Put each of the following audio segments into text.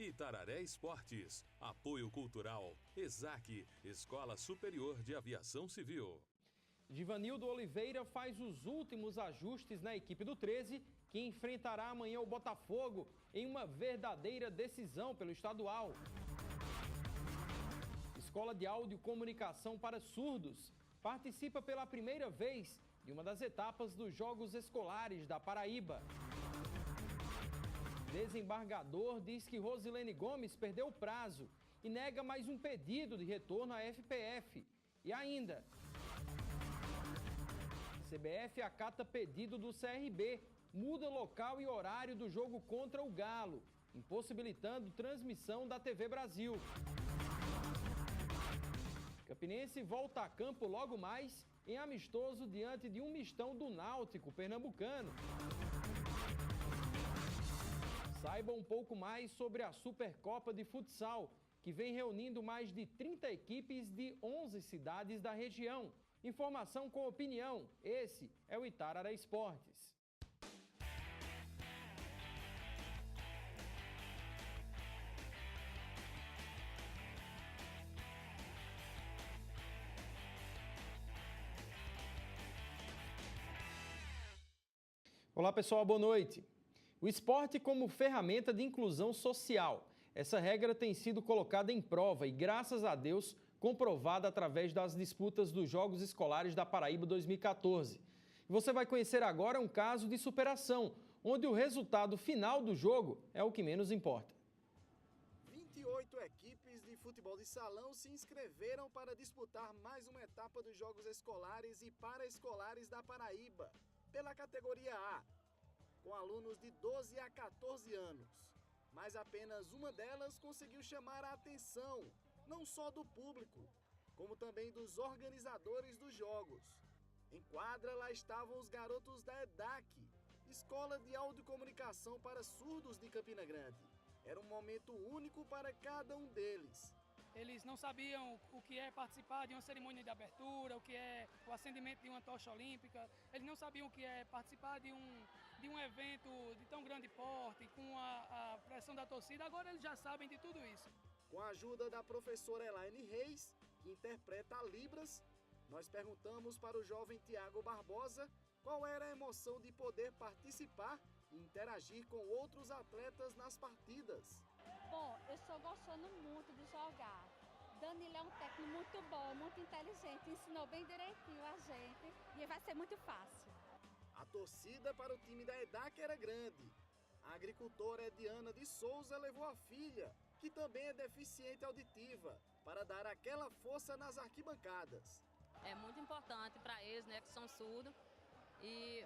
Itararé Esportes, Apoio Cultural, ESAC, Escola Superior de Aviação Civil. Givanildo Oliveira faz os últimos ajustes na equipe do 13, que enfrentará amanhã o Botafogo em uma verdadeira decisão pelo estadual. Escola de Áudio e Comunicação para Surdos participa pela primeira vez de uma das etapas dos Jogos Escolares da Paraíba. Desembargador diz que Rosilene Gomes perdeu o prazo e nega mais um pedido de retorno à FPF. E ainda, CBF acata pedido do CRB, muda local e horário do jogo contra o Galo, impossibilitando transmissão da TV Brasil. Campinense volta a campo logo mais em amistoso diante de um mistão do Náutico pernambucano. Saiba um pouco mais sobre a Supercopa de Futsal, que vem reunindo mais de 30 equipes de 11 cidades da região. Informação com opinião. Esse é o Itararé Esportes. Olá pessoal, boa noite. O esporte como ferramenta de inclusão social. Essa regra tem sido colocada em prova e, graças a Deus, comprovada através das disputas dos Jogos Escolares da Paraíba 2014. Você vai conhecer agora um caso de superação, onde o resultado final do jogo é o que menos importa. 28 equipes de futebol de salão se inscreveram para disputar mais uma etapa dos Jogos Escolares e Paraescolares da Paraíba, pela categoria A, com alunos de 12 a 14 anos. Mas apenas uma delas conseguiu chamar a atenção, não só do público, como também dos organizadores dos jogos. Em quadra, lá estavam os garotos da EDAC, Escola de Áudio e Comunicação para Surdos de Campina Grande. Era um momento único para cada um deles. Eles não sabiam o que é participar de uma cerimônia de abertura, o que é o acendimento de uma tocha olímpica. Eles não sabiam o que é participar de um evento de tão grande porte, com a pressão da torcida. Agora eles já sabem de tudo isso. Com a ajuda da professora Elaine Reis, que interpreta a Libras, nós perguntamos para o jovem Tiago Barbosa qual era a emoção de poder participar e interagir com outros atletas nas partidas. Bom, eu estou gostando muito de jogar. Danilo é um técnico muito bom, muito inteligente, ensinou bem direitinho a gente e vai ser muito fácil. A torcida para o time da EDAC era grande. A agricultora Ediana de Souza levou a filha, que também é deficiente auditiva, para dar aquela força nas arquibancadas. É muito importante para eles, né, que são surdos, e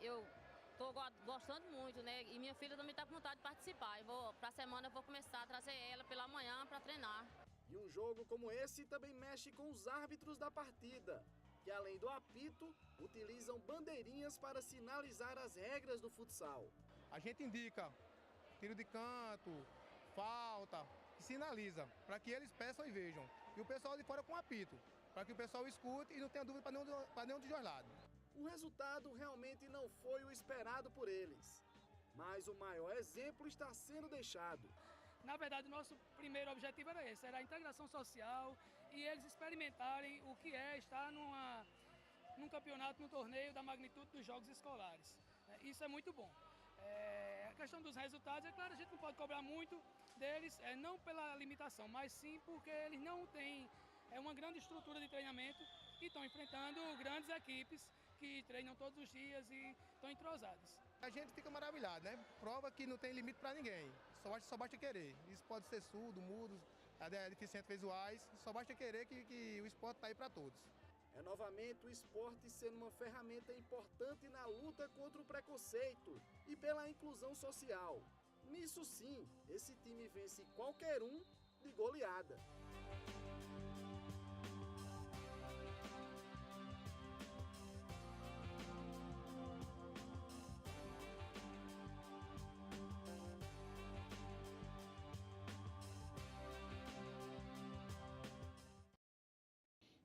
eu estou gostando muito, né? E minha filha também está com vontade de participar. Para a semana eu vou começar a trazer ela pela manhã para treinar. E um jogo como esse também mexe com os árbitros da partida, que além do apito, utilizam bandeirinhas para sinalizar as regras do futsal. A gente indica tiro de canto, falta, e sinaliza, para que eles peçam e vejam. E o pessoal de fora com apito, para que o pessoal escute e não tenha dúvida para nenhum dos dois lados. O resultado realmente não foi o esperado por eles, mas o maior exemplo está sendo deixado. Na verdade, o nosso primeiro objetivo era esse, era a integração social e eles experimentarem o que é estar num campeonato, num torneio da magnitude dos Jogos Escolares. Isso é muito bom. A questão dos resultados, é claro, a gente não pode cobrar muito deles, não pela limitação, mas sim porque eles não têm uma grande estrutura de treinamento e estão enfrentando grandes equipes que treinam todos os dias e estão entrosados. A gente fica maravilhado, né? Prova que não tem limite para ninguém, só basta querer. Isso pode ser surdo, mudo, deficientes visuais, só basta querer que o esporte está aí para todos. É novamente o esporte sendo uma ferramenta importante na luta contra o preconceito e pela inclusão social. Nisso sim, esse time vence qualquer um de goleada.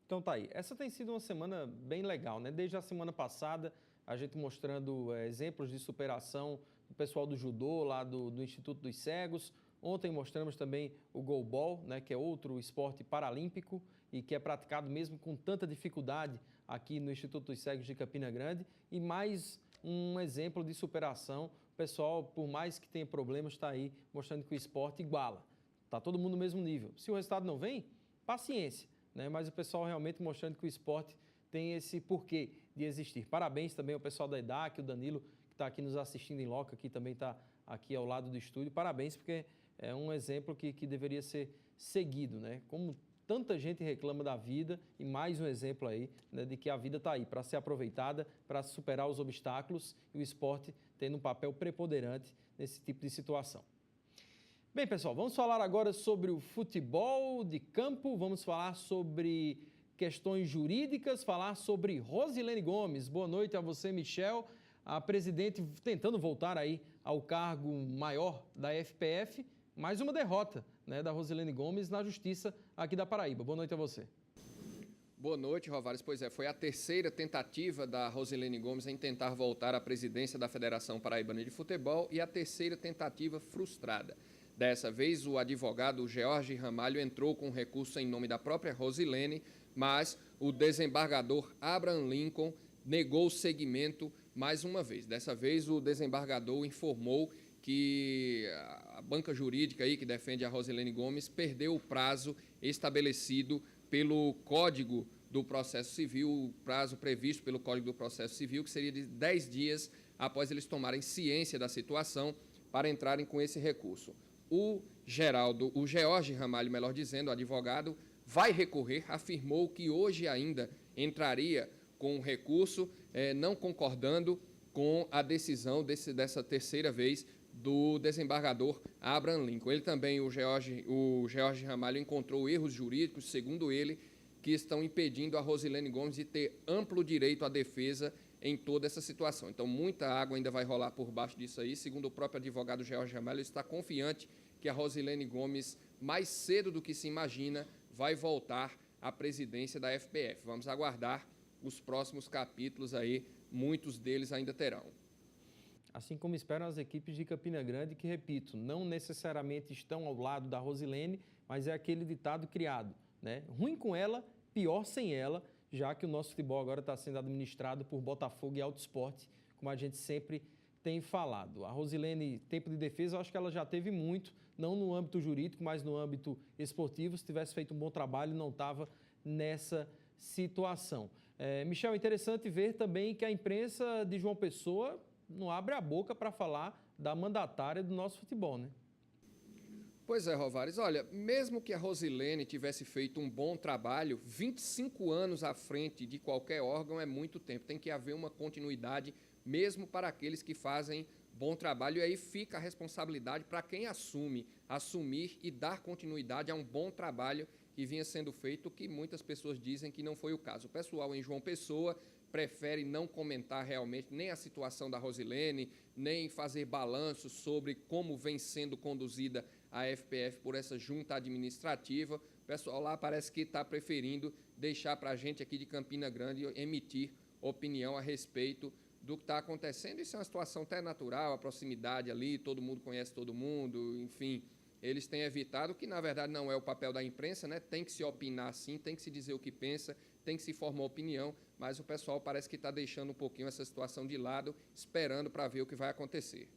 Então tá aí, essa tem sido uma semana bem legal, né? Desde a semana passada, a gente mostrando exemplos de superação do pessoal do judô, lá do Instituto dos Cegos, Ontem mostramos também o goalball, né, que é outro esporte paralímpico e que é praticado mesmo com tanta dificuldade aqui no Instituto dos Cegos de Campina Grande. E mais um exemplo de superação. O pessoal, por mais que tenha problemas, está aí mostrando que o esporte iguala. Está todo mundo no mesmo nível. Se o resultado não vem, paciência, né? Mas o pessoal realmente mostrando que o esporte tem esse porquê de existir. Parabéns também ao pessoal da EDAC, o Danilo, que está aqui nos assistindo em loco, aqui também está aqui ao lado do estúdio. Parabéns, porque é um exemplo que deveria ser seguido, né? Como tanta gente reclama da vida, e mais um exemplo aí, né, de que a vida está aí para ser aproveitada, para superar os obstáculos, e o esporte tendo um papel preponderante nesse tipo de situação. Bem, pessoal, vamos falar agora sobre o futebol de campo, vamos falar sobre questões jurídicas, falar sobre Rosilene Gomes. Boa noite a você, Michel, a presidente tentando voltar aí ao cargo maior da FPF, mais uma derrota, né, da Rosilene Gomes na Justiça aqui da Paraíba. Boa noite a você. Boa noite, Rovares. Pois é, foi a terceira tentativa da Rosilene Gomes em tentar voltar à presidência da Federação Paraibana de Futebol e a terceira tentativa frustrada. Dessa vez, o advogado George Ramalho entrou com recurso em nome da própria Rosilene, mas o desembargador Abraham Lincoln negou o seguimento mais uma vez. Dessa vez, o desembargador informou que a banca jurídica aí que defende a Rosilene Gomes perdeu o prazo estabelecido pelo Código do Processo Civil, o prazo previsto pelo Código do Processo Civil, que seria de 10 dias após eles tomarem ciência da situação para entrarem com esse recurso. O George Ramalho, melhor dizendo, o advogado, vai recorrer, afirmou que hoje ainda entraria com o recurso, não concordando com a decisão dessa terceira vez do desembargador Abraham Lincoln. Ele também, o George Ramalho, encontrou erros jurídicos, segundo ele, que estão impedindo a Rosilene Gomes de ter amplo direito à defesa em toda essa situação. Então, muita água ainda vai rolar por baixo disso aí. Segundo o próprio advogado George Ramalho, ele está confiante que a Rosilene Gomes, mais cedo do que se imagina, vai voltar à presidência da FPF. Vamos aguardar os próximos capítulos aí, muitos deles ainda terão. Assim como esperam as equipes de Campina Grande, que, repito, não necessariamente estão ao lado da Rosilene, mas é aquele ditado criado, né? Ruim com ela, pior sem ela, já que o nosso futebol agora está sendo administrado por Botafogo e Alto Esporte, como a gente sempre tem falado. A Rosilene, tempo de defesa, eu acho que ela já teve muito, não no âmbito jurídico, mas no âmbito esportivo. Se tivesse feito um bom trabalho, não estava nessa situação. Michel, é interessante ver também que a imprensa de João Pessoa não abre a boca para falar da mandatária do nosso futebol, né? Pois é, Rovares. Olha, mesmo que a Rosilene tivesse feito um bom trabalho, 25 anos à frente de qualquer órgão é muito tempo. Tem que haver uma continuidade, mesmo para aqueles que fazem bom trabalho. E aí fica a responsabilidade para quem assumir e dar continuidade a um bom trabalho que vinha sendo feito, que muitas pessoas dizem que não foi o caso. O pessoal em João Pessoa prefere não comentar realmente nem a situação da Rosilene, nem fazer balanços sobre como vem sendo conduzida a FPF por essa junta administrativa. O pessoal lá parece que está preferindo deixar para a gente aqui de Campina Grande emitir opinião a respeito do que está acontecendo. Isso é uma situação até natural, a proximidade ali, todo mundo conhece todo mundo, enfim. Eles têm evitado, que na verdade não é o papel da imprensa, né? Tem que se opinar sim, tem que se dizer o que pensa, tem que se formar opinião, mas o pessoal parece que está deixando um pouquinho essa situação de lado, esperando para ver o que vai acontecer.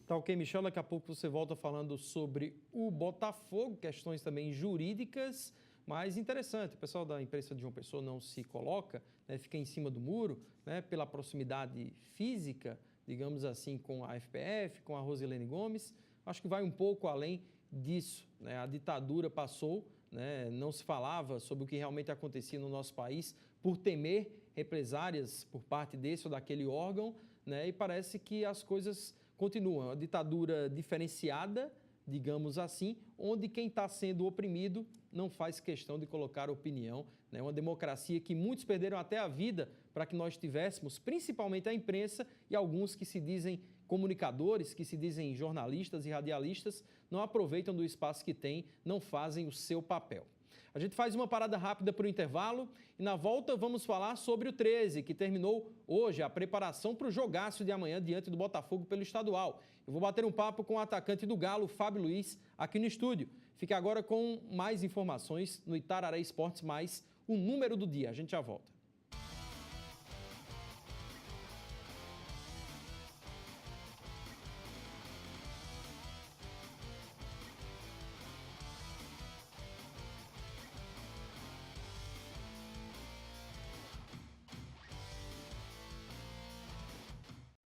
Tá ok, Michel, daqui a pouco você volta falando sobre o Botafogo, questões também jurídicas, mas interessante, o pessoal da imprensa de João Pessoa não se coloca, né, fica em cima do muro, né, pela proximidade física, digamos assim, com a FPF, com a Rosilene Gomes. Acho que vai um pouco além disso, né? A ditadura passou, né? Não se falava sobre o que realmente acontecia no nosso país por temer represárias por parte desse ou daquele órgão, né? E parece que as coisas continuam. A ditadura diferenciada, digamos assim, onde quem está sendo oprimido não faz questão de colocar opinião, né? Uma democracia que muitos perderam até a vida para que nós tivéssemos, principalmente a imprensa e alguns que se dizem comunicadores, que se dizem jornalistas e radialistas, não aproveitam do espaço que têm, não fazem o seu papel. A gente faz uma parada rápida para o intervalo e na volta vamos falar sobre o 13, que terminou hoje a preparação para o jogaço de amanhã diante do Botafogo pelo estadual. Eu vou bater um papo com o atacante do Galo, Fábio Luiz, aqui no estúdio. Fique agora com mais informações no Itararé Esportes, mais o número do dia. A gente já volta.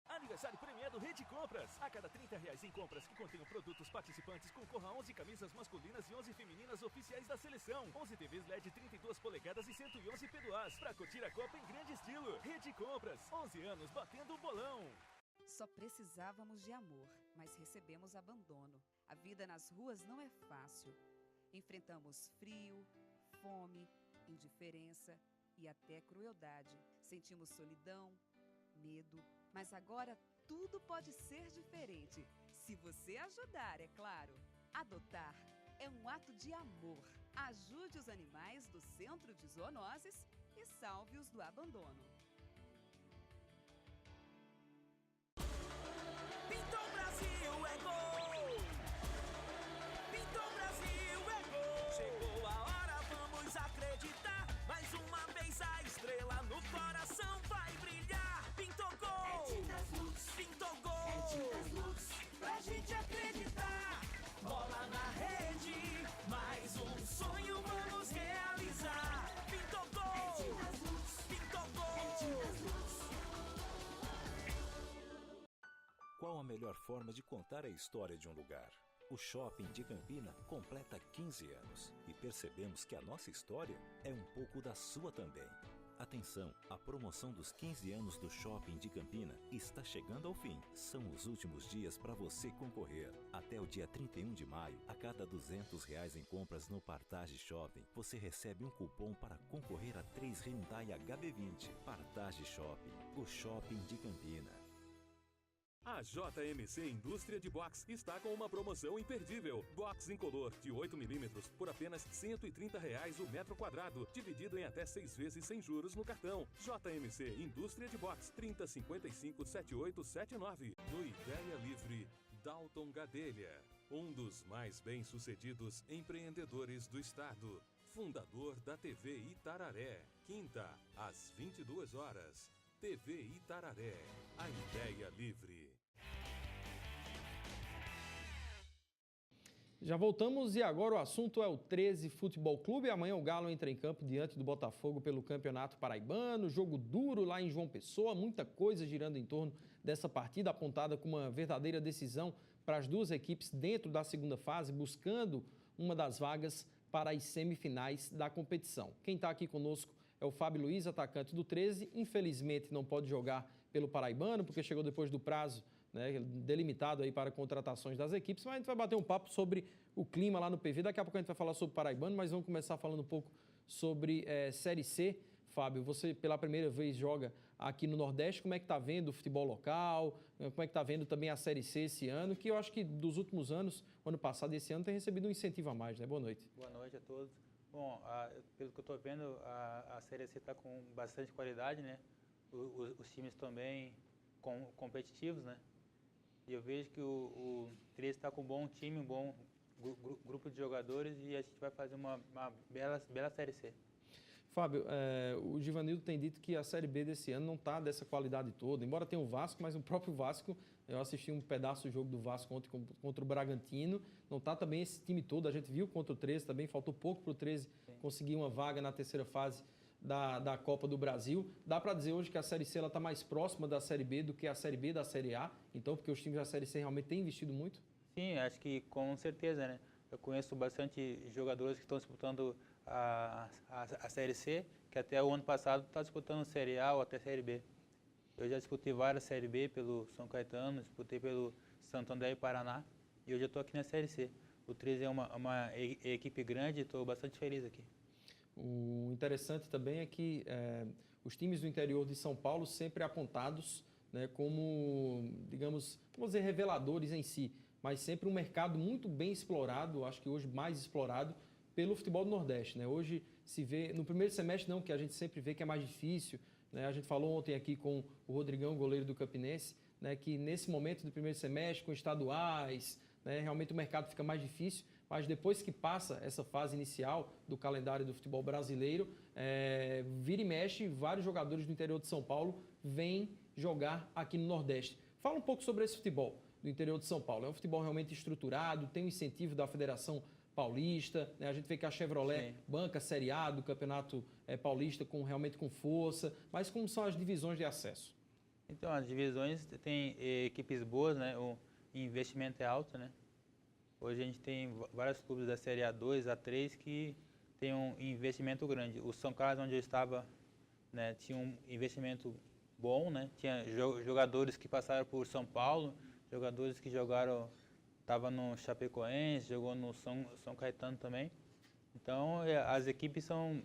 Aniversário premiado Rede Compras. A cada R$30 em compras que contenham produtos participantes, concorra a 11 camisas masculinas e 11 femininas oficiais da seleção. 11 TVs LED 32 polegadas e 111 PDAs para curtir a Copa em grande estilo. Rede Compras, 11 anos batendo o bolão. Só precisávamos de amor, mas recebemos abandono. A vida nas ruas não é fácil. Enfrentamos frio, fome, indiferença e até crueldade. Sentimos solidão, medo. Mas agora tudo pode ser diferente. Se você ajudar, é claro. Adotar é um ato de amor. Ajude os animais do Centro de Zoonoses e salve-os do abandono. Pintou Brasil é gol! Pintou Brasil é gol! Chegou a hora, vamos acreditar. Mais uma vez a estrela no coração vai brilhar. Pintou gol! Pintou gol! É Tintas Lux, pra gente acreditar. Bola na rede, mais um sonho vamos realizar. Pintou gol! É Tintas Lux, pintou gol! É Tintas Lux. Qual a melhor forma de contar a história de um lugar? O Shopping de Campina completa 15 anos e percebemos que a nossa história é um pouco da sua também. Atenção, a promoção dos 15 anos do Shopping de Campina está chegando ao fim. São os últimos dias para você concorrer. Até o dia 31 de maio, a cada R$200 em compras no Partage Shopping, você recebe um cupom para concorrer a 3 Hyundai HB20. Partage Shopping, o Shopping de Campina. A JMC Indústria de Box está com uma promoção imperdível. Box incolor de 8mm por apenas R$130 o metro quadrado, dividido em até 6 vezes sem juros no cartão. JMC Indústria de Box, 3055-7879. No Ideia Livre, Dalton Gadelha, um dos mais bem-sucedidos empreendedores do estado. Fundador da TV Itararé. Quinta, às 22 horas. TV Itararé, a ideia livre. Já voltamos e agora o assunto é o 13 Futebol Clube. Amanhã o Galo entra em campo diante do Botafogo pelo Campeonato Paraibano. Jogo duro lá em João Pessoa, muita coisa girando em torno dessa partida, apontada como uma verdadeira decisão para as duas equipes dentro da segunda fase, buscando uma das vagas para as semifinais da competição. Quem está aqui conosco é o Fábio Luiz, atacante do 13. Infelizmente não pode jogar pelo Paraibano, porque chegou depois do prazo, né, delimitado aí para contratações das equipes, mas a gente vai bater um papo sobre o clima lá no PV. Daqui a pouco a gente vai falar sobre o Paraibano, mas vamos começar falando um pouco sobre Série C. Fábio, você pela primeira vez joga aqui no Nordeste, como é que está vendo o futebol local, como é que está vendo também a Série C esse ano, que eu acho que dos últimos anos, o ano passado e esse ano, tem recebido um incentivo a mais, né? Boa noite. Boa noite a todos. Bom, pelo que eu estou vendo, a Série C está com bastante qualidade, né? Os times também competitivos, né? E eu vejo que o 13 está com um bom time, um bom grupo de jogadores e a gente vai fazer uma bela Série C. Fábio, o Givanildo tem dito que a Série B desse ano não está dessa qualidade toda, embora tenha o Vasco, mas o próprio Vasco, eu assisti um pedaço do jogo do Vasco ontem contra o Bragantino, não está também esse time todo, a gente viu contra o 13 também, faltou pouco para o 13 conseguir uma vaga na terceira fase da Copa do Brasil. Dá para dizer hoje que a Série C está mais próxima da Série B do que a Série B da Série A, então, porque os times da Série C realmente têm investido muito? Sim, acho que com certeza, né? Eu conheço bastante jogadores que estão disputando a Série C, que até o ano passado está disputando a Série A ou até a Série B. Eu já disputei várias Série B pelo São Caetano, disputei pelo Santo André e Paraná, e hoje eu estou aqui na Série C. O 13 é uma equipe grande e estou bastante feliz aqui. O interessante também é que os times do interior de São Paulo sempre apontados, né, como, digamos, vamos dizer, reveladores em si, mas sempre um mercado muito bem explorado, acho que hoje mais explorado pelo futebol do Nordeste, né? Hoje se vê, no primeiro semestre não, que a gente sempre vê que é mais difícil, né? A gente falou ontem aqui com o Rodrigão, goleiro do Campinense, né, que nesse momento do primeiro semestre, com estaduais, né, realmente o mercado fica mais difícil, mas depois que passa essa fase inicial do calendário do futebol brasileiro, vira e mexe, vários jogadores do interior de São Paulo vêm jogar aqui no Nordeste. Fala um pouco sobre esse futebol do interior de São Paulo. É um futebol realmente estruturado, tem um incentivo da Federação Paulista, né? A gente vê que a Chevrolet banca a Série A do Campeonato Paulista realmente com força, mas como são as divisões de acesso? Então, as divisões têm equipes boas, né? O investimento é alto, né? Hoje a gente tem vários clubes da Série A2, A3 que tem um investimento grande. O São Carlos, onde eu estava, né, tinha um investimento bom, né? Tinha jogadores que passaram por São Paulo, jogadores que jogaram, estava no Chapecoense, jogou no São Caetano também. Então, as equipes são...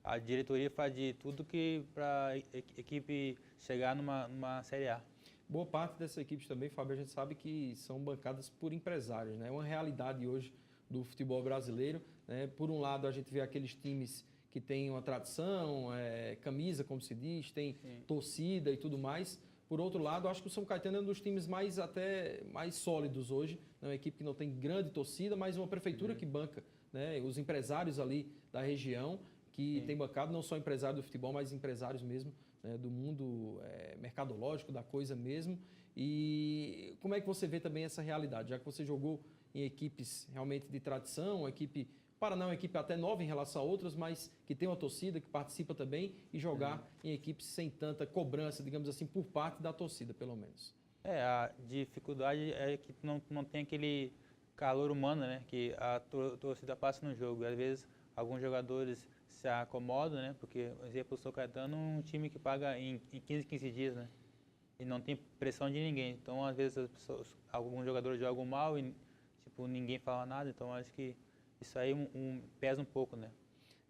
a diretoria faz de tudo para a equipe chegar numa Série A. Boa parte dessas equipes também, Fábio, a gente sabe que são bancadas por empresários, né? É uma realidade hoje do futebol brasileiro, né? Por um lado, a gente vê aqueles times que têm uma tradição, camisa, como se diz, tem torcida e tudo mais. Por outro lado, acho que o São Caetano é um dos times mais sólidos hoje, né? Uma equipe que não tem grande torcida, mas uma prefeitura que banca, né? Os empresários ali da região, que tem bancado, não só empresário do futebol, mas empresários mesmo, né, do mundo mercadológico, da coisa mesmo. E como é que você vê também essa realidade? Já que você jogou em equipes realmente de tradição, Paraná é uma equipe até nova em relação a outras, mas que tem uma torcida, que participa também, e jogar em equipes sem tanta cobrança, digamos assim, por parte da torcida, pelo menos. A dificuldade é que não tem aquele calor humano, né, que a torcida passa no jogo. Às vezes, alguns jogadores se acomodam, né, porque, por exemplo, o São Caetano é um time que paga em 15 dias, né, e não tem pressão de ninguém. Então, às vezes, alguns jogadores jogam mal e, ninguém fala nada. Então, acho que isso aí pesa um pouco, né.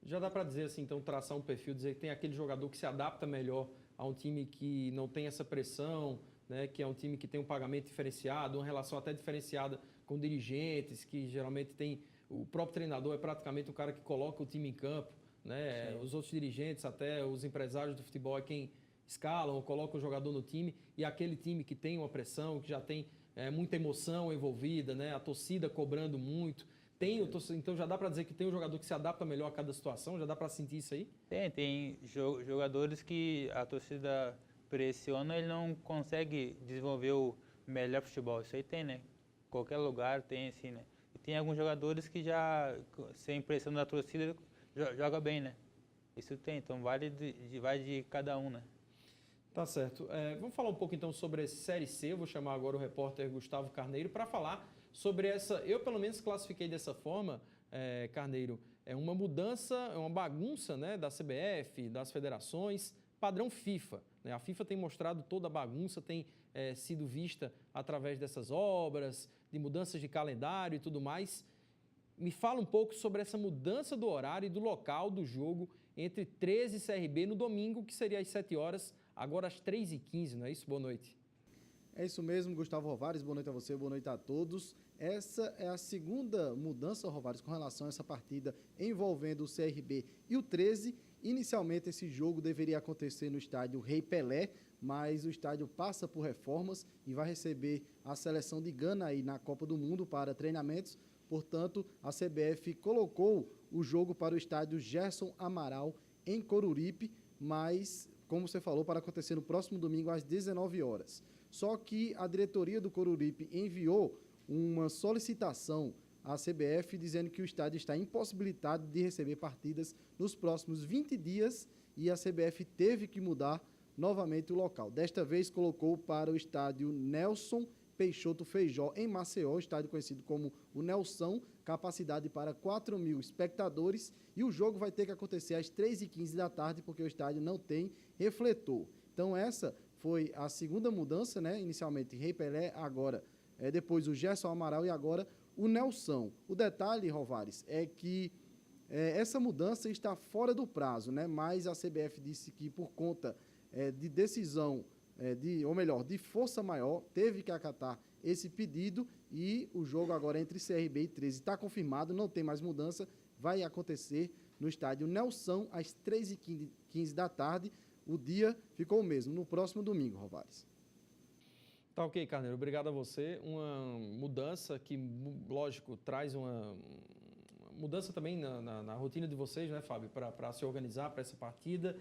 Já dá para dizer assim, então, traçar um perfil, dizer que tem aquele jogador que se adapta melhor a um time que não tem essa pressão, né, que é um time que tem um pagamento diferenciado, uma relação até diferenciada com dirigentes, que geralmente tem... O próprio treinador é praticamente o cara que coloca o time em campo, né? Os outros dirigentes, até os empresários do futebol é quem escalam ou colocam o jogador no time, e aquele time que tem uma pressão, que já tem muita emoção envolvida, né? A torcida cobrando muito. Então já dá para dizer que tem um jogador que se adapta melhor a cada situação? Já dá para sentir isso aí? Tem jogadores que a torcida pressiona, ele não consegue desenvolver o melhor futebol. Isso aí tem, né? Qualquer lugar tem assim, né? E tem alguns jogadores que já, sem pressão da torcida, joga bem, né? Isso tem, então vai de cada um, né? Tá certo. Vamos falar um pouco então sobre a Série C. Eu vou chamar agora o repórter Gustavo Carneiro para falar sobre essa... Eu, pelo menos, classifiquei dessa forma, Carneiro, é uma mudança, é uma bagunça, né, da CBF, das federações, padrão FIFA, né? A FIFA tem mostrado toda a bagunça, tem sido vista através dessas obras, de mudanças de calendário e tudo mais. Me fala um pouco sobre essa mudança do horário e do local do jogo entre 13 e CRB no domingo, que seria às 7 horas, agora às 3h15, não é isso? Boa noite. É isso mesmo, Gustavo Rovares, boa noite a você, boa noite a todos. Essa é a segunda mudança, Rovares, com relação a essa partida envolvendo o CRB e o 13. Inicialmente, esse jogo deveria acontecer no estádio Rei Pelé, mas o estádio passa por reformas e vai receber a seleção de Gana aí na Copa do Mundo para treinamentos. Portanto, a CBF colocou o jogo para o estádio Gerson Amaral, em Coruripe, mas, como você falou, para acontecer no próximo domingo às 19 horas. Só que a diretoria do Coruripe enviou uma solicitação à CBF dizendo que o estádio está impossibilitado de receber partidas nos próximos 20 dias e a CBF teve que mudar novamente o local. Desta vez colocou para o estádio Nelson Peixoto Feijó, em Maceió, estádio conhecido como o Nelson, capacidade para 4.000 espectadores, e o jogo vai ter que acontecer às 3h15 da tarde, porque o estádio não tem refletor. Então essa foi a segunda mudança, né? Inicialmente Rei Pelé, agora depois o Gerson Amaral e agora o Nelson. O detalhe, Rovares, é que essa mudança está fora do prazo, né? Mas a CBF disse que por conta de decisão, de força maior, teve que acatar esse pedido e o jogo agora entre CRB e 13 está confirmado, não tem mais mudança, vai acontecer no estádio Nelson às 3h15 da tarde. O dia ficou o mesmo, no próximo domingo, Rovares. Tá ok, Carneiro. Obrigado a você. Uma mudança que, lógico, traz uma mudança também na rotina de vocês, né, Fábio, para se organizar para essa partida.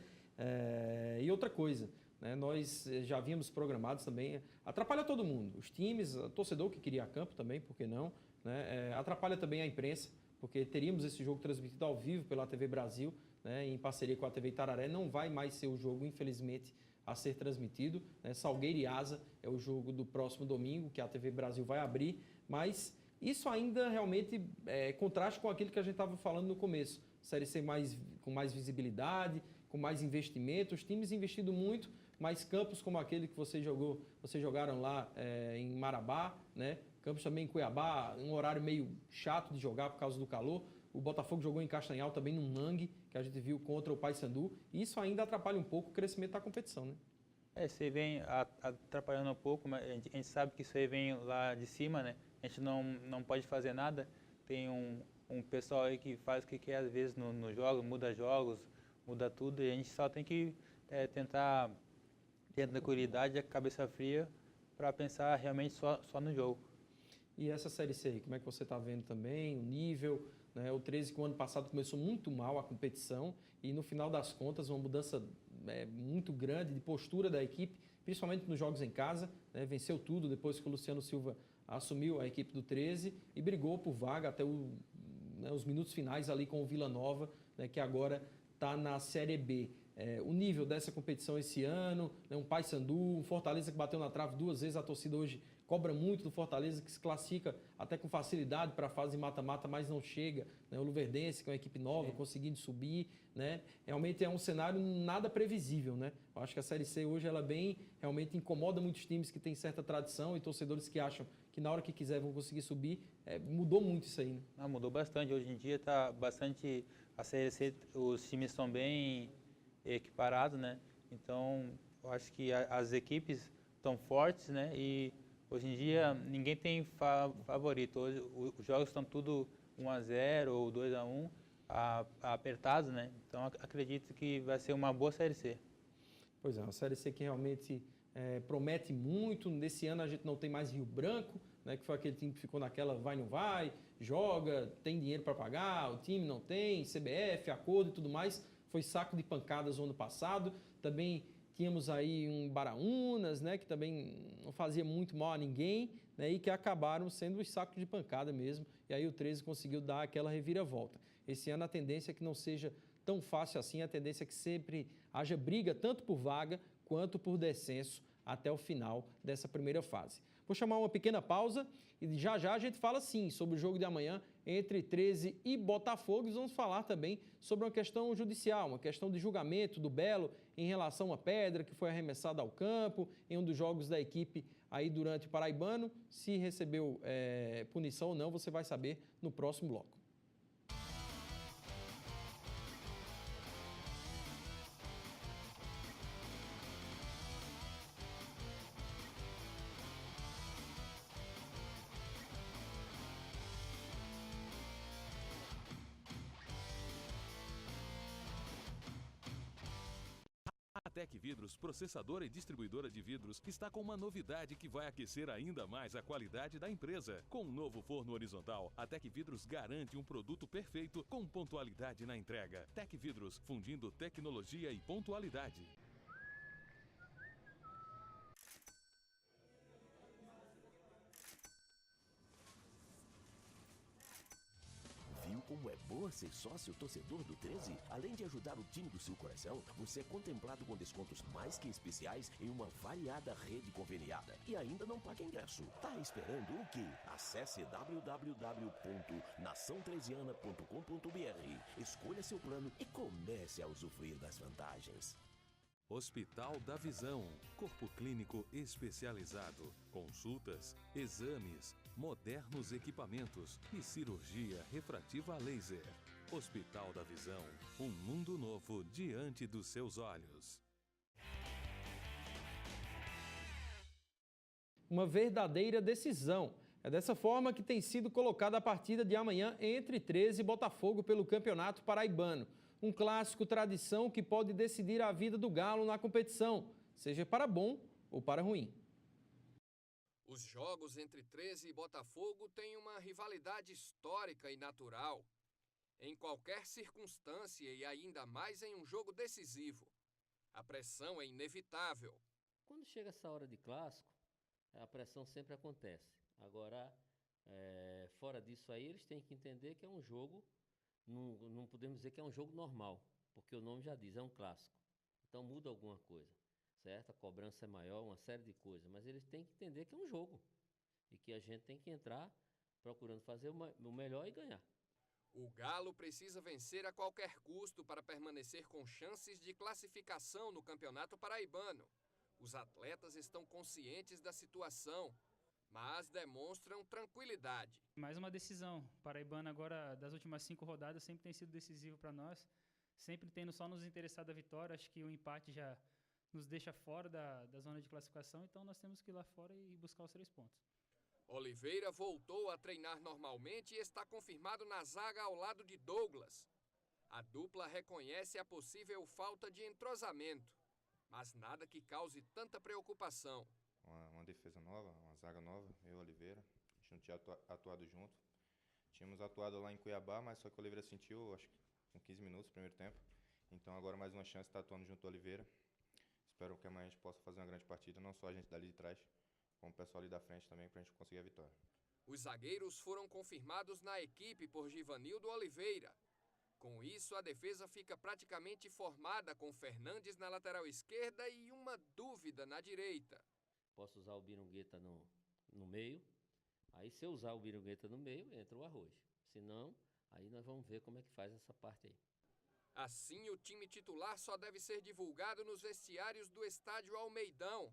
E outra coisa, né, nós já havíamos programados também, atrapalha todo mundo, os times, o torcedor que queria a campo também, por que não, né, atrapalha também a imprensa, porque teríamos esse jogo transmitido ao vivo pela TV Brasil, né, em parceria com a TV Itararé. Não vai mais ser o jogo, infelizmente, a ser transmitido, né? Salgueiro e Asa é o jogo do próximo domingo, que a TV Brasil vai abrir, mas isso ainda realmente contrasta com aquilo que a gente estava falando no começo. Série C com mais visibilidade, com mais investimento, os times investindo muito, mas campos como aquele que vocês jogaram lá em Marabá, né? Campos também em Cuiabá, um horário meio chato de jogar por causa do calor. O Botafogo jogou em Castanhal também num mangue, que a gente viu contra o Paysandu. E isso ainda atrapalha um pouco o crescimento da competição, né? Isso aí vem atrapalhando um pouco, mas a gente sabe que isso aí vem lá de cima, né? A gente não pode fazer nada. Tem um pessoal aí que faz o que quer, às vezes, no jogo, jogos, muda tudo. E a gente só tem que tentar ter tranquilidade e a cabeça fria para pensar realmente só no jogo. E essa Série C aí, como é que você está vendo também, o nível, né? O 13, que o ano passado começou muito mal a competição e no final das contas uma mudança muito grande de postura da equipe, principalmente nos jogos em casa, né? Venceu tudo depois que o Luciano Silva assumiu a equipe do 13 e brigou por vaga até os minutos finais ali com o Vila Nova, né? Que agora está na Série B. O nível dessa competição esse ano, né? Um Paysandu, um Fortaleza que bateu na trave 2 vezes, a torcida hoje cobra muito do Fortaleza, que se classifica até com facilidade para a fase mata-mata, mas não chega, né? O Luverdense, que é uma equipe nova, conseguindo subir, né? Realmente é um cenário nada previsível, né? Eu acho que a Série C hoje ela realmente incomoda muitos times que têm certa tradição e torcedores que acham que na hora que quiser vão conseguir subir. Mudou muito isso aí, né? Mudou bastante. Hoje em dia está bastante... A Série C, os times estão bem equiparados, né? Então, eu acho que as equipes estão fortes, né? E hoje em dia ninguém tem favorito. Hoje os jogos estão tudo 1-0 ou 2-1, apertados, né? Então acredito que vai ser uma boa Série C. Pois é, uma Série C que realmente promete muito. Nesse ano a gente não tem mais Rio Branco, né? Que foi aquele time que ficou naquela vai, não vai, joga, tem dinheiro para pagar, o time não tem, CBF, acordo e tudo mais. Foi saco de pancadas o ano passado. Também tínhamos aí um Baraunas, né, que também não fazia muito mal a ninguém, né, e que acabaram sendo os sacos de pancada mesmo. E aí o 13 conseguiu dar aquela reviravolta. Esse ano a tendência é que não seja tão fácil assim, a tendência é que sempre haja briga tanto por vaga quanto por descenso até o final dessa primeira fase. Vou chamar uma pequena pausa e já a gente fala sim sobre o jogo de amanhã entre 13 e Botafogo. E vamos falar também sobre uma questão judicial, uma questão de julgamento do Belo em relação a uma pedra que foi arremessada ao campo em um dos jogos da equipe aí durante o Paraibano. Se recebeu punição ou não, você vai saber no próximo bloco. A Tec Vidros, processadora e distribuidora de vidros, está com uma novidade que vai aquecer ainda mais a qualidade da empresa. Com um novo forno horizontal, a Tec Vidros garante um produto perfeito com pontualidade na entrega. Tec Vidros, fundindo tecnologia e pontualidade. Viu como é boa ser sócio torcedor do 13? Além de ajudar o time do seu coração, você é contemplado com descontos mais que especiais em uma variada rede conveniada. E ainda não paga ingresso. Tá esperando o quê? Acesse www.nação13ana.com.br, escolha seu plano e comece a usufruir das vantagens. Hospital da Visão, corpo clínico especializado, consultas, exames, modernos equipamentos e cirurgia refrativa a laser. Hospital da Visão, um mundo novo diante dos seus olhos. uma verdadeira decisão. É dessa forma que tem sido colocada a partida de amanhã entre 13 e Botafogo pelo Campeonato Paraibano. Um clássico tradição que pode decidir a vida do Galo na competição, seja para bom ou para ruim. Os jogos entre 13 e Botafogo têm uma rivalidade histórica e natural. Em qualquer circunstância e ainda mais em um jogo decisivo, a pressão é inevitável. Quando chega essa hora de clássico, a pressão sempre acontece. Agora, fora disso aí, eles têm que entender que é um jogo, não podemos dizer que é um jogo normal, porque o nome já diz, é um clássico. Então muda alguma coisa, certo? A cobrança é maior, uma série de coisas, mas eles têm que entender que é um jogo e que a gente tem que entrar procurando fazer o melhor e ganhar. O Galo precisa vencer a qualquer custo para permanecer com chances de classificação no Campeonato Paraibano. Os atletas estão conscientes da situação, mas demonstram tranquilidade. Mais uma decisão. Paraibano agora, das últimas 5 rodadas, sempre tem sido decisivo para nós. Sempre tendo só nos interessado a vitória. Acho que o empate já nos deixa fora da zona de classificação, então nós temos que ir lá fora e buscar os 3 pontos. Oliveira voltou a treinar normalmente e está confirmado na zaga ao lado de Douglas. A dupla reconhece a possível falta de entrosamento, mas nada que cause tanta preocupação. Uma defesa nova, uma zaga nova, eu e o Oliveira. A gente não tinha atuado junto. Tínhamos atuado lá em Cuiabá, mas só que o Oliveira sentiu, acho que com 15 minutos no primeiro tempo. Então agora mais uma chance de estar atuando junto ao Oliveira. Espero que amanhã a gente possa fazer uma grande partida, não só a gente dali de trás, como o pessoal ali da frente também, para a gente conseguir a vitória. Os zagueiros foram confirmados na equipe por Givanildo Oliveira. Com isso, a defesa fica praticamente formada com Fernandes na lateral esquerda e uma dúvida na direita. Posso usar o Birungueta no meio, aí se eu usar o Birungueta no meio, entra o Arrojo. Se não, aí nós vamos ver como é que faz essa parte aí. Assim, o time titular só deve ser divulgado nos vestiários do estádio Almeidão.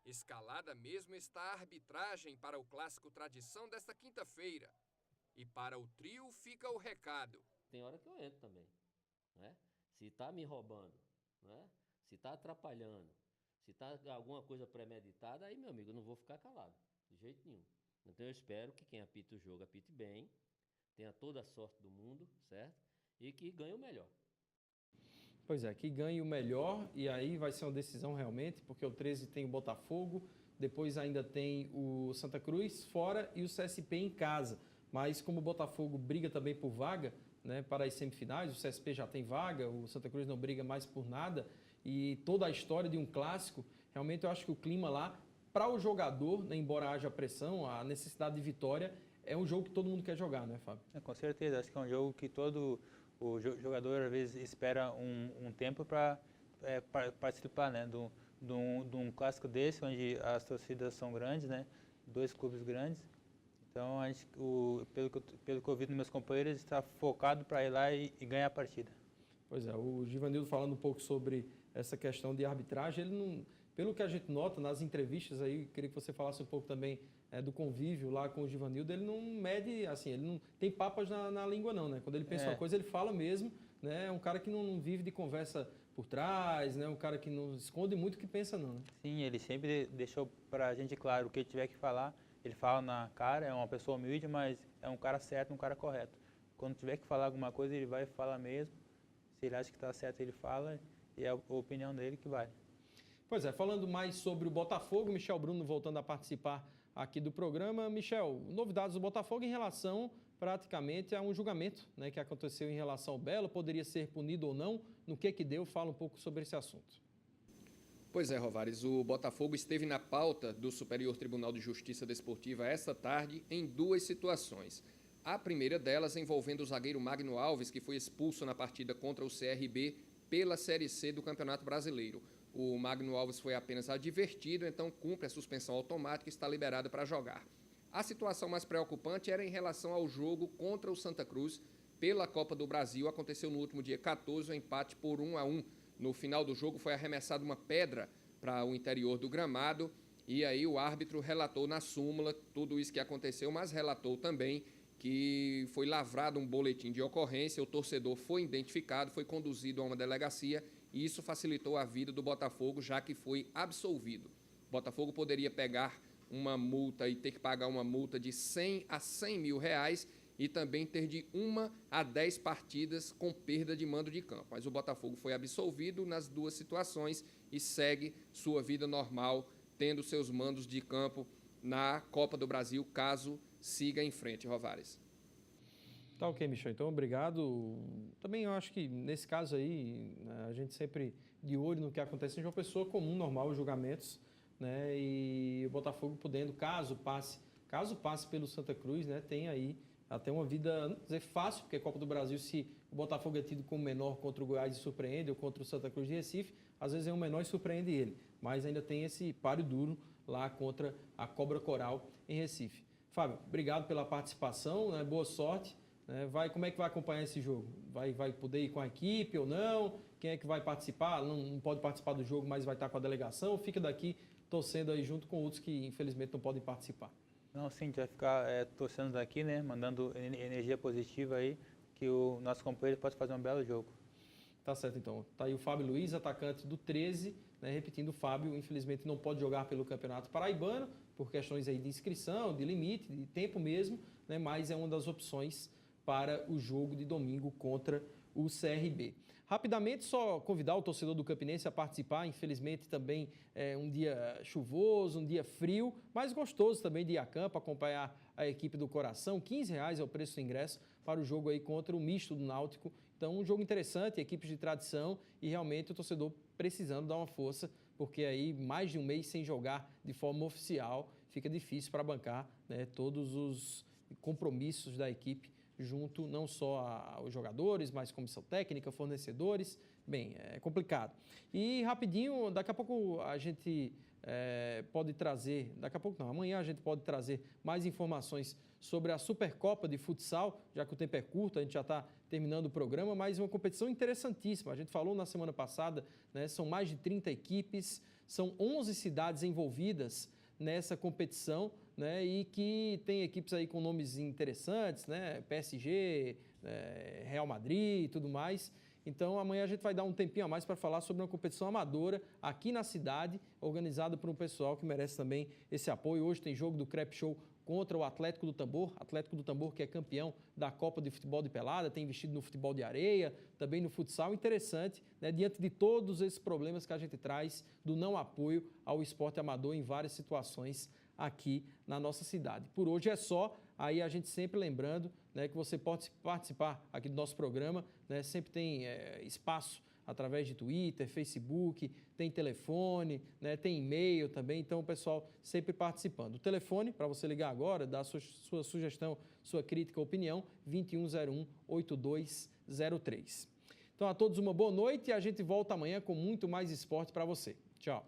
Escalada mesmo está a arbitragem para o clássico tradição desta quinta-feira. E para o trio fica o recado. Tem hora que eu entro também, né? Se tá me roubando, né? Se tá atrapalhando, se tá alguma coisa premeditada, aí, meu amigo, eu não vou ficar calado, de jeito nenhum. Então eu espero que quem apita o jogo apite bem, tenha toda a sorte do mundo, certo? E que ganhe o melhor. Pois é, que ganhe o melhor, e aí vai ser uma decisão realmente, porque o 13 tem o Botafogo, depois ainda tem o Santa Cruz fora e o CSP em casa. Mas como o Botafogo briga também por vaga, né, para as semifinais, o CSP já tem vaga, o Santa Cruz não briga mais por nada, e toda a história de um clássico, realmente eu acho que o clima lá, para o jogador, né, embora haja pressão, a necessidade de vitória, é um jogo que todo mundo quer jogar, né, Fábio? Com certeza, acho que é um jogo que todo o jogador às vezes espera um tempo para participar, né, de um clássico desse, onde as torcidas são grandes, né, 2 clubes grandes. Então, pelo que eu vi dos meus companheiros, está focado para ir lá e ganhar a partida. Pois é, o Givanildo falando um pouco sobre essa questão de arbitragem, ele não, pelo que a gente nota nas entrevistas aí, queria que você falasse um pouco também do convívio lá com o Givanildo, ele não mede, assim, ele não tem papas na língua não, né? Quando ele pensa uma coisa, ele fala mesmo, né? É um cara que não vive de conversa por trás, né? Um cara que não esconde muito o que pensa não, né? Sim, ele sempre deixou para a gente claro o que ele tiver que falar, ele fala na cara, é uma pessoa humilde, mas é um cara certo, um cara correto. Quando tiver que falar alguma coisa, ele vai e fala mesmo, se ele acha que está certo, ele fala, e é a opinião dele que vale. Pois é, falando mais sobre o Botafogo, Michel Bruno voltando a participar aqui do programa. Michel, novidades do Botafogo em relação praticamente a um julgamento, né, que aconteceu em relação ao Belo, poderia ser punido ou não, no que deu, fala um pouco sobre esse assunto. Pois é, Rovares, o Botafogo esteve na pauta do Superior Tribunal de Justiça Desportiva esta tarde em 2 situações. A primeira delas envolvendo o zagueiro Magno Alves, que foi expulso na partida contra o CRB pela Série C do Campeonato Brasileiro. O Magno Alves foi apenas advertido, então cumpre a suspensão automática e está liberado para jogar. A situação mais preocupante era em relação ao jogo contra o Santa Cruz pela Copa do Brasil. Aconteceu no último dia 14, o empate por 1-1. No final do jogo foi arremessada uma pedra para o interior do gramado e aí o árbitro relatou na súmula tudo isso que aconteceu, mas relatou também que foi lavrado um boletim de ocorrência, o torcedor foi identificado, foi conduzido a uma delegacia e isso facilitou a vida do Botafogo, já que foi absolvido. O Botafogo poderia pegar uma multa e ter que pagar uma multa de 100 a 100 mil reais e também ter de 1 a 10 partidas com perda de mando de campo. Mas o Botafogo foi absolvido nas duas situações e segue sua vida normal, tendo seus mandos de campo na Copa do Brasil, caso siga em frente, Rovares. Tá ok, Michel. Então, obrigado. Também eu acho que, nesse caso aí, a gente sempre de olho no que acontece em João Pessoa, comum, normal, os julgamentos, né? E o Botafogo podendo, caso passe pelo Santa Cruz, né? Tem aí até uma vida, não dizer fácil, porque a Copa do Brasil, se o Botafogo é tido como menor contra o Goiás e surpreende, ou contra o Santa Cruz de Recife, às vezes é um menor e surpreende ele. Mas ainda tem esse páreo duro lá contra a Cobra Coral em Recife. Fábio, obrigado pela participação, né? Boa sorte. Como é que vai acompanhar esse jogo? Vai poder ir com a equipe ou não? Quem é que vai participar? Não pode participar do jogo, mas vai estar com a delegação? Fica daqui torcendo aí junto com outros que infelizmente não podem participar. Não, sim, a gente vai ficar torcendo daqui, né? Mandando energia positiva aí, que o nosso companheiro pode fazer um belo jogo. Tá certo, então. Tá aí o Fábio Luiz, atacante do 13, né? Repetindo, o Fábio infelizmente não pode jogar pelo Campeonato Paraibano, por questões aí de inscrição, de limite, de tempo mesmo, né? Mas é uma das opções para o jogo de domingo contra o CRB. Rapidamente, só convidar o torcedor do Campinense a participar. Infelizmente, também é um dia chuvoso, um dia frio, mas gostoso também de ir a campo, acompanhar a equipe do Coração. R$15 é o preço do ingresso para o jogo aí contra o misto do Náutico. Então, um jogo interessante, equipes de tradição e realmente o torcedor precisando dar uma força, porque aí mais de um mês sem jogar de forma oficial, fica difícil para bancar, né, todos os compromissos da equipe junto não só aos jogadores, mas comissão técnica, fornecedores. Bem, é complicado. E rapidinho, daqui a pouco a gente pode trazer, amanhã a gente pode trazer mais informações sobre a Supercopa de Futsal, já que o tempo é curto, a gente já está terminando o programa, mas uma competição interessantíssima. A gente falou na semana passada, né, são mais de 30 equipes, são 11 cidades envolvidas nessa competição, né, e que tem equipes aí com nomes interessantes, né, PSG, Real Madrid e tudo mais. Então, amanhã a gente vai dar um tempinho a mais para falar sobre uma competição amadora aqui na cidade, organizada por um pessoal que merece também esse apoio. Hoje tem jogo do Crepe Show contra o Atlético do Tambor que é campeão da Copa de Futebol de Pelada, tem investido no futebol de areia, também no futsal. Interessante, né, diante de todos esses problemas que a gente traz do não apoio ao esporte amador em várias situações aqui na nossa cidade. Por hoje é só, aí a gente sempre lembrando, né, que você pode participar aqui do nosso programa, né, sempre tem espaço através de Twitter, Facebook, tem telefone, né, tem e-mail também, então o pessoal sempre participando. O telefone, para você ligar agora, dar sua sugestão, sua crítica, opinião, 2101-8203. Então a todos uma boa noite e a gente volta amanhã com muito mais esporte para você. Tchau.